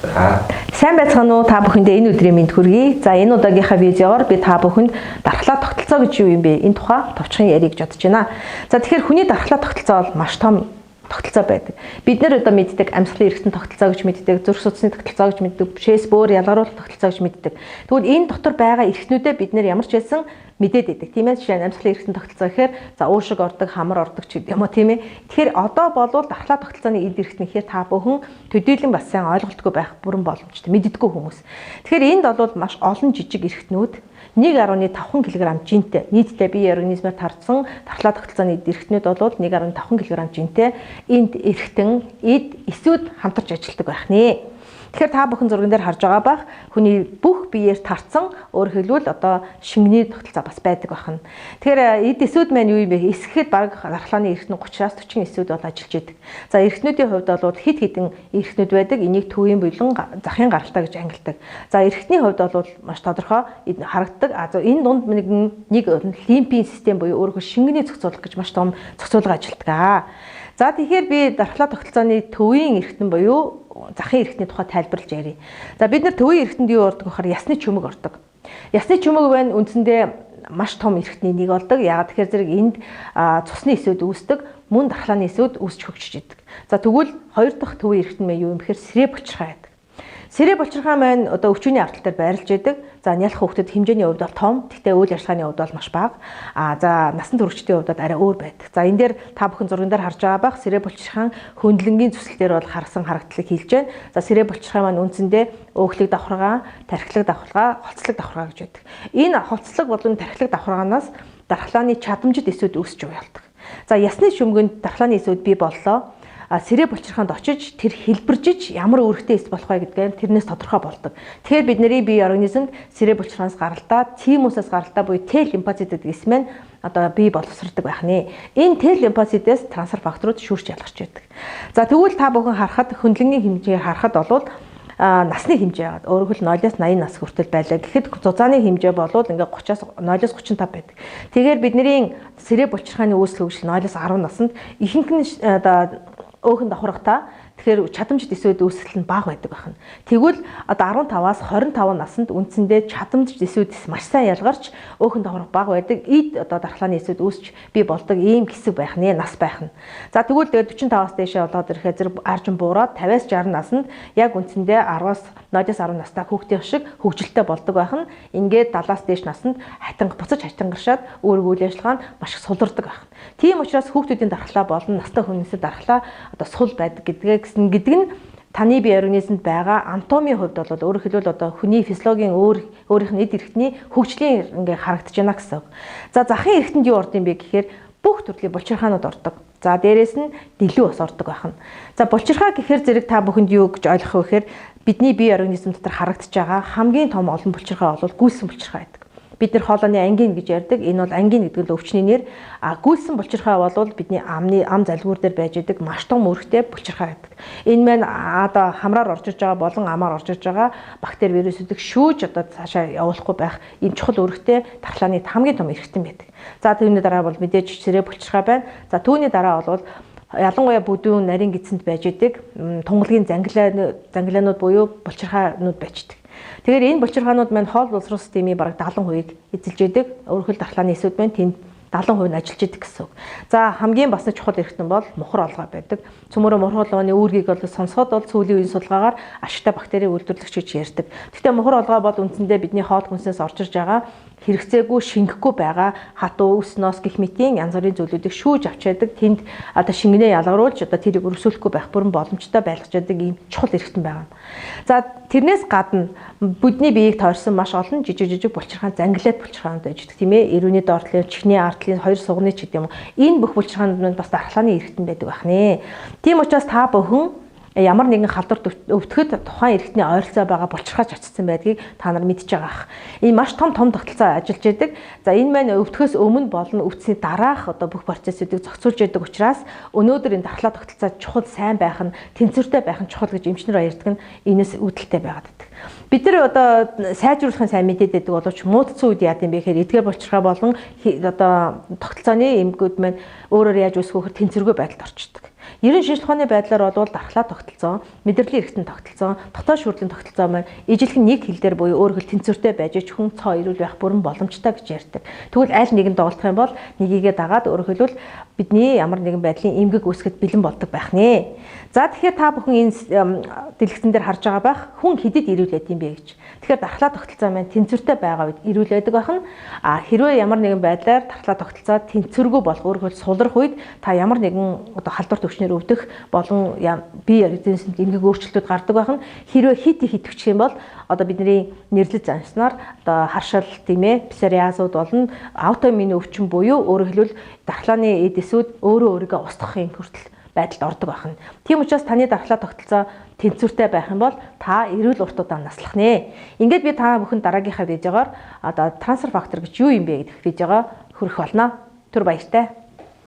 Сайн байцгаана уу та бүхэндээ энэ өдрийн мэнд хүргэе. За энэ удаагийнхаа видеоор би та бүхэнд дархлаа тогтолцоо гэж юу юм бэ? Энэ тухай товчхон ярих гэж бодож байна. За тэгэхээр хүний дархлаа тогтолцоо бол маш том тогтолцоо байдаг. Бид нэр одоо мэддэг амьсгалын эрхтэн тогтолцоо гэж мэддэг, зүрх судасны тогтолцоо гэж мэддэг, бишээс бөөр ялгаруулах тогтолцоо гэж мэддэг. Тэгвэл энэ дотор байгаа эрхтнүүдэд бид нэр ямар ч байсан мэдээд байдаг. Тийм ээ, жишээ нь амьсгалын эрхтэн тогтолцоо гэхээр за уушиг ордог, хамар ордог ч гэдэг юм уу, тийм ээ. Тэгэхээр одоо болвол дархлаа тогтолцооны эд эрхтэн гэхээр та бүхэн төдийлөн бас сайн ойлголтгүй байх бүрэн боломжтой, мэддэггүй хүмүүс. Тэгэхээр энд бол маш олон жижиг эрхтнүүд 1.5 кг жинтэй нийтдээ бие организмаар тарцсан дархлаа тогтолцооны эд эрхтнүүд бол 1.5 кг жинтэй энд эрхтэн эд эсүүд хамтарч ажилладаг байх нэ. Тэгэхээр та бүхэн зурган дээр харж байгаа бах хүний бүх биеэр тарцсан өөрөөр хэлбэл одоо шингэний тогтолцоо бас байдаг байна. Тэгэхээр эд эсүүд маань юу юм бэ? Эсгэхэд баг дархлааны эрхтэн 30-аас 40 эсүүд бол ажиллаж идэг. За эрхтнүүдийн хувьд бол хэд хэдэн эрхтнүүд байдаг. Энийг төвийн болон захын гаралтай гэж ангилдаг. За эрхтний хувьд бол маш тодорхой харагддаг. Энэ дунд нэг лимпийн систем буюу өөрөөр шингэний зохицуулах гэж маш том зохицуулга ажилладаг. За тэгэхээр би дархлаа тогтолцооны төвийн эрхтэн буюу захын эрхтний тухай тайлбарлаж ярив. За бид нар төвийн эрхтэнд юу ордог гэхээр ясны чүмэг ордог. Ясны чүмэг байна үндсэндээ маш том эрхтний нэг болдог. Яагаад тэгэхээр зэрэг энд цусны эсүүд үүсдэг, мөн дархлааны эсүүд үүсч хөгжиж идэг. За тэгвэл хоёр дахь төвийн эрхтэн мэй юу юм гэхээр сэрээ булчирхай байдаг. Сэрээ булчирхай маань одоо өвчүүний ардтал дээр байрлаж байдаг. За нялх хүүхдэд хэмжээний хувьд бол том, гэхдээ үйл ажиллагааны хувьд бол маш бага. За насан туршидтын хувьд арай өөр байдаг. За энэ дээр та бүхэн зурган дээр харж байгаа бах сэрээ булчирхай хөндлөнгийн зүсэл дээр бол харсан харагдлыг хэлж байна. За сэрээ булчирхай маань үндсэндээ өөхлөг давхаргаа, тархилаг давхаргаа, холцлог давхаргаа гэж байдаг. Энэ холцлог болон тархилаг давхаргаанаас дархлааны чадамжид эсүүд үүсч уялдаг. За ясны шүмгэнд дархлааны эсүүд бий боллоо. Сэрээ булчирхаанд очиж тэр хэлбэржиж ямар үүрэгтэй эс болох вэ гэдгээр тэрнээс тодорхой болдог. Тэгэхээр бидний бие организмд сэрээ булчирхаанаас гаралтай, тимусаас гаралтай буюу Т лимфоцит гэдэг эс маань одоо бие боловсрдог байх нэ. Энэ Т лимфоцитээс трансфер факторууд шүүрч ялгарч байдаг. За тэгвэл та бүхэн харахад хөндлөнгийн хэмжээгээр харахад бол насны хэмжээ байгаа. Өөрөөр хэл 0-аас 80 нас хүртэл байлаа. Гэхэд зузааны хэмжээ болвол ингээ 30-аас 0-аас 35 байдаг. Тэгэхээр бидний сэрээ булчирхааны үүсэл хөгжил 0-аас 10 наснд ихэнх нь одоо өөхөн давхаргатай. Тэгэхээр чадамжид эсүүд үүсэл нь бага байдаг байна. Тэгвэл одоо 15-аас 25 наснд үндсэндээ чадамжид эсүүд маш сайн ялгарч өөхөн давхарга бага байдаг. Эд одоо дархлааны эсүүд үүсч бий болдог ийм хэсэг байх нэ, нас байх нь. За тэгвэл тэгээд 45-аас дээшээ болоод ирэхээр зэрэг аржин буураад 50-аас 60 наснд яг үндсэндээ 10-аас 0-10 настай хүүхдийн шиг хөгжилтэй болдог байх нь. Ингээд 70-аас дээш наснд буцаж хатангаршаад өөрөг үйл ажиллагаа нь маш их сулардаг байх. Тийм учраас хүүхдүүдийн дархлаа болон настай хүнээс дархлаа одоо сул байдаг гэдэг нь таны бие организмд байгаа анатомийн хувьд бол өөрөөр хэлбэл одоо хүний физиологийн өөрийнх нь эд эрхтний хөгжлийн ингээ харагдаж байна гэсэн үг. За захын эрхтэнд юу орд юм бэ гэхээр бүх төрлийн булчирхаанууд ордог. За дээрэс нь дэлүү бас ордог байна. За булчирхай гэхээр зэрэг та бүхэнд юу гэж ойлгох вэ гэхээр бидний бие организм дотор харагдаж байгаа хамгийн том олон булчирхай бол гүйсэн булчирхай байдаг. Бид нэр хоолойны ангин гэж ярьдаг. Энэ бол ангин гэдэг нь өвчний нэр. Гүйсэн булчирхай бол бидний ам залгуур дээр байж идэг маш том үүрэгтэй булчирхай байдаг. Энэ маань одоо хамраар орж иж байгаа болон амаар орж иж байгаа бактери вирусуудыг шүүж одоо цаашаа явуулахгүй байх ийм чухал үүрэгтэй дархлааны хамгийн том эрхтэн байдаг. За түүний дараа бол мэдээж сэрээ булчирхай байна. За түүний дараа бол ялангуяа бүдүүн нарийн гидсэнд байж идэг тунгалгийн зангилаанууд буюу булчирхайнууд байж идэг. Тэгэхээр энэ булчирхаанууд маань хоол боловсрол системийн бараг 70% эзэлж идэг. Өөрөөр хэл дархлааны эсүүд маань тэнд 70% нь ажиллаж идэг гэсэн үг. За хамгийн бас чухал эрхтэн бол мухар олгоо байдаг. Цөмөрөө мухар олгооны үүргийг бол сонсоход бол сүүлийн үеийн судалгаагаар ашигтай бактери үйлдвэрлэгч гэж ярьдаг. Гэхдээ мухар олгоо бол үндсэндээ бидний хоол хүнсээс орж ирж байгаа хэрэгцээгүй шингэхгүй байгаа хатуу ус гэх мэтийн янз бүрийн зүйлүүдийг шүүж авч яадаг. Тэнд одоо шингэнээ ялгаруулж одоо тэрийг өрсөлдөхгүй байх бүрэн боломжтой байлгаж яадаг ийм чухал эрхтэн байгаа. За тэрнээс гадна бүдний биеийг тойрсон маш олон жижиг булчирхаан зангилаад булчирхаанууд байж идэг тийм ээ. Эрүүний дордлын, чихний ардлын, хоёр сугны ч гэдэг юм уу. Энэ бүх булчирхаанууд маань бас дархлааны эрхтэн байдаг байх нэ. Тийм учраас та бүхэн ямар нэгэн халдварт өвтгөхөд тухайн эрхтний ойролцоо байгаа булчирхайч очсон байдгийг та нар мэдж байгаа ах. Энэ маш том тогтолцоо ажиллаж байдаг. За энэ маань өвтгөхөөс өмнө болон өвдсөний дараах одоо бүх процессыг зохицуулж яадаг учраас өнөөдөр энэ дархлаа тогтолцоо чухал сайн байх нь, тэнцвэртэй байх нь чухал гэж эмчнэр ярьдаг нь энэс үүдэлтэй байгаад байдаг. Бид нар одоо сайжруулахын сайн мэдээд байдаг боловч муудцсан үед яа гэм бэ гэхээр эдгээр булчирхай болон одоо тогтолцооны эмгүүд маань өөрөөр яаж үүсгөхөөр тэнцвэргүй байдалд орчдөг. Ерөн шинжилх ухааны байдлаар бол дархлаа тогтолцоо, мэдрэлийн эрхтэн тогтолцоо, дотоод шүүрлийн тогтолцоо маань ижилхэн нэг хил дээр буюу өөрөөр хэл тэнцвэртэй байж хүн цоо ирүүл байх бүрэн боломжтой гэж ярьдаг. Тэгвэл аль нэгэнд доголдох юм бол нэгийгээ дагаад өөрөөр хэлбэл бидний ямар нэгэн байдлын эмгэг үүсгэхэд бэлэн болдог байх нэ. За тэгэхээр та бүхэн энэ дэлгэцэн дээр харж байгаа байх хүн хэдэд ирүүл байд юм бэ гэж. Тэгэхээр дархлаа тогтолцоо маань тэнцвэртэй байгаа үед ирүүл байдаг байх нь хэрвээ ямар нэгэн байдлаар дархлаа тогтолцоо тэнцвэргүй болох өөрөөр сулрах үед та ямар нэгэн одоо халдвар төвчнөр өвдөх болон бие эрдэнэсэнд эмгэг өөрчлөлтүүд гардаг байх нь хэрвээ хит хитвчих юм бол одоо бидний нэрлэл занснаар одоо харшил тийм ээ псориазууд болон аутоиммун өвчин буюу өөрөөр хэлбэл дархлааны эдэсүүд өөрийгөө устгахын хүртэл байдалд ордог байна. Тийм учраас таны дархлаа тогтолцоо тэнцвэртэй байх юм бол та эрүүл урт удаан наслах нэ. Ингээд би та бүхэн дараагийнхаа видеогоор одоо трансфер фактор гэж юу юм бэ гэдэг видеого хүргэх болно. Түр баяртай.